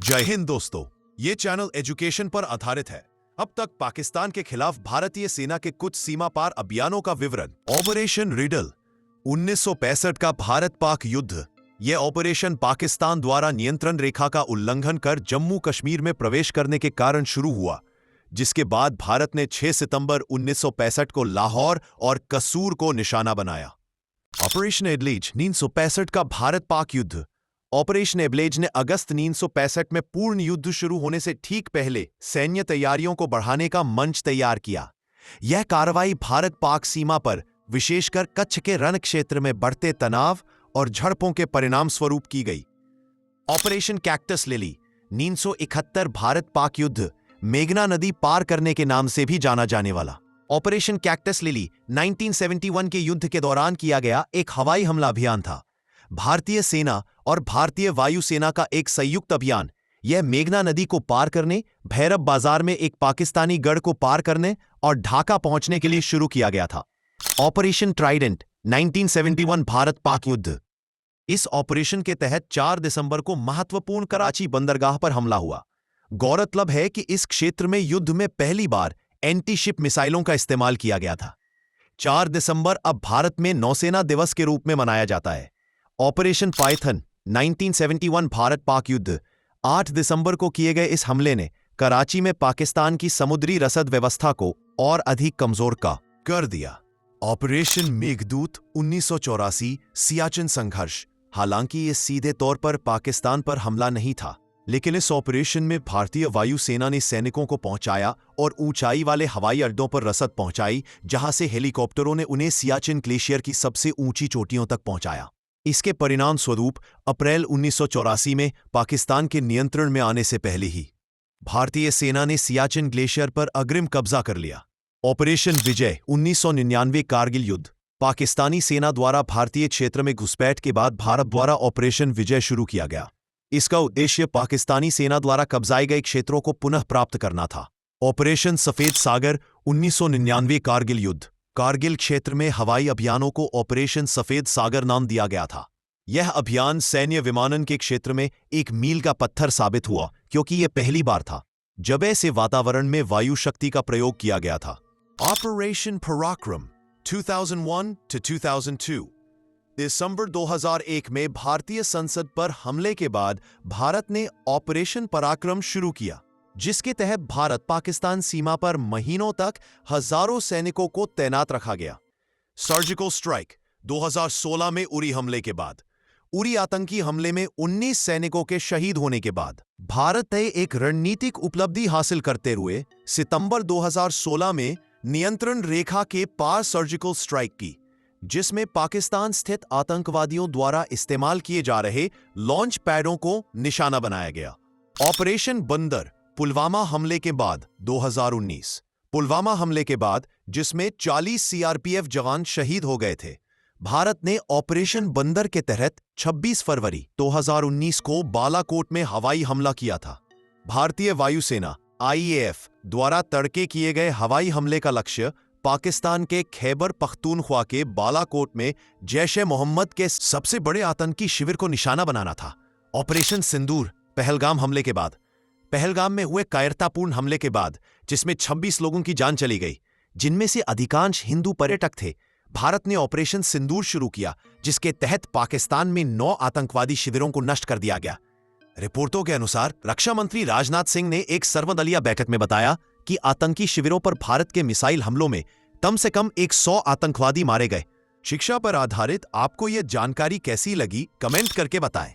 जय हिंद दोस्तों, ये चैनल एजुकेशन पर आधारित है। अब तक पाकिस्तान के खिलाफ भारतीय सेना के कुछ सीमा पार अभियानों का विवरण। ऑपरेशन रिडल 1965 का भारत पाक युद्ध। यह ऑपरेशन पाकिस्तान द्वारा नियंत्रण रेखा का उल्लंघन कर जम्मू कश्मीर में प्रवेश करने के कारण शुरू हुआ, जिसके बाद भारत ने 6 सितंबर 1965 को लाहौर और कसूर को निशाना बनाया। ऑपरेशन एबलेज 1965 का भारत पाक युद्ध। ऑपरेशन एबलेज ने अगस्त 1965 में पूर्ण युद्ध शुरू होने से ठीक पहले सैन्य तैयारियों को बढ़ाने का मंच तैयार किया। यह कार्रवाई भारत पाक सीमा पर विशेषकर कच्छ के रण क्षेत्र में बढ़ते तनाव और झड़पों के परिणाम स्वरूप की गई। Operation cactus lily 1971 Bharat Pak युद्ध, मेघना नदी पार करने के नाम से भी जाना जाने वाला। ऑपरेशन कैक्टस लिली 1971 के युद्ध के दौरान किया गया एक हवाई हमला अभियान था। भारतीय सेना और भारतीय वायुसेना का एक संयुक्त अभियान। यह मेघना नदी को पार करने, भैरब बाजार में एक पाकिस्तानी गढ़ को पार करने और ढाका पहुंचने के लिए शुरू किया गया था। ऑपरेशन ट्राइडेंट 1971 भारत पाक युद्ध। इस ऑपरेशन के तहत 4 दिसंबर को महत्वपूर्ण कराची बंदरगाह पर हमला हुआ। गौरतलब है कि इस क्षेत्र में युद्ध में पहली बार एंटी शिप मिसाइलों का इस्तेमाल किया गया था। 4 दिसंबर अब भारत में नौसेना दिवस के रूप में मनाया जाता है। ऑपरेशन पाइथन 1971 भारत पाक युद्ध। 8 दिसंबर को किए गए इस हमले ने कराची में पाकिस्तान की समुद्री रसद व्यवस्था को और अधिक कमजोर कर दिया। ऑपरेशन मेघदूत 1984 सियाचिन संघर्ष। हालांकि ये सीधे तौर पर पाकिस्तान पर हमला नहीं था, लेकिन इस ऑपरेशन में भारतीय वायुसेना ने सैनिकों को पहुंचाया और ऊंचाई वाले हवाई अड्डों पर रसद पहुंचाई, जहां से हेलीकॉप्टरों ने उन्हें सियाचिन ग्लेशियर की सबसे ऊंची चोटियों तक पहुंचाया। इसके परिणाम स्वरूप अप्रैल 1984 में पाकिस्तान के नियंत्रण में आने से पहले ही भारतीय सेना ने सियाचिन ग्लेशियर पर अग्रिम कब्जा कर लिया। ऑपरेशन विजय 1999 कारगिल युद्ध। पाकिस्तानी सेना द्वारा भारतीय क्षेत्र में घुसपैठ के बाद भारत द्वारा ऑपरेशन विजय शुरू किया गया। इसका उद्देश्य पाकिस्तानी सेना द्वारा कब्जाए गए क्षेत्रों को पुनः प्राप्त करना था। ऑपरेशन सफेद सागर 1999 कारगिल युद्ध। कारगिल क्षेत्र में हवाई अभियानों को ऑपरेशन सफेद सागर नाम दिया गया था। यह अभियान सैन्य विमानन के क्षेत्र में एक मील का पत्थर साबित हुआ, क्योंकि यह पहली बार था जब ऐसे वातावरण में वायु शक्ति का प्रयोग किया गया था। ऑपरेशन पराक्रम 2001 to 2002। दिसंबर 2001 में भारतीय संसद पर हमले के बाद भारत ने ऑपरेशन पराक्रम शुरू किया, जिसके तहत भारत पाकिस्तान सीमा पर महीनों तक हजारों सैनिकों को तैनात रखा गया। सर्जिकल स्ट्राइक 2016 में उरी हमले के बाद। उरी आतंकी हमले में 19 सैनिकों के शहीद होने के बाद भारत ने एक रणनीतिक उपलब्धि हासिल करते हुए सितंबर 2016 में नियंत्रण रेखा के पार सर्जिकल स्ट्राइक की, जिसमें पाकिस्तान स्थित आतंकवादियों द्वारा इस्तेमाल किए जा रहे लॉन्च पैडों को निशाना बनाया गया। ऑपरेशन बंदर पुलवामा हमले के बाद 2019। पुलवामा हमले के बाद, जिसमें 40 सीआरपीएफ जवान शहीद हो गए थे, भारत ने ऑपरेशन बंदर के तहत 26 फरवरी 2019 को बालाकोट में हवाई हमला किया था। भारतीय वायुसेना आईएएफ द्वारा तड़के किए गए हवाई हमले का लक्ष्य पाकिस्तान के खैबर पख्तूनख्वा के बालाकोट में जैश-ए-मोहम्मद के सबसे बड़े आतंकी शिविर को निशाना बनाना था। ऑपरेशन सिंदूर पहलगाम हमले के बाद। पहलगाम में हुए कायरतापूर्ण हमले के बाद, जिसमें 26 लोगों की जान चली गई, जिनमें से अधिकांश हिंदू पर्यटक थे, भारत ने ऑपरेशन सिंदूर शुरू किया, जिसके तहत पाकिस्तान में 9 आतंकवादी शिविरों को नष्ट कर दिया गया। रिपोर्टों के अनुसार रक्षा मंत्री राजनाथ सिंह ने एक सर्वदलीय बैठक में बताया कि आतंकी शिविरों पर भारत के मिसाइल हमलों में कम से कम 100 आतंकवादी मारे गए। शिक्षा पर आधारित आपको यह जानकारी कैसी लगी, कमेंट करके बताएं।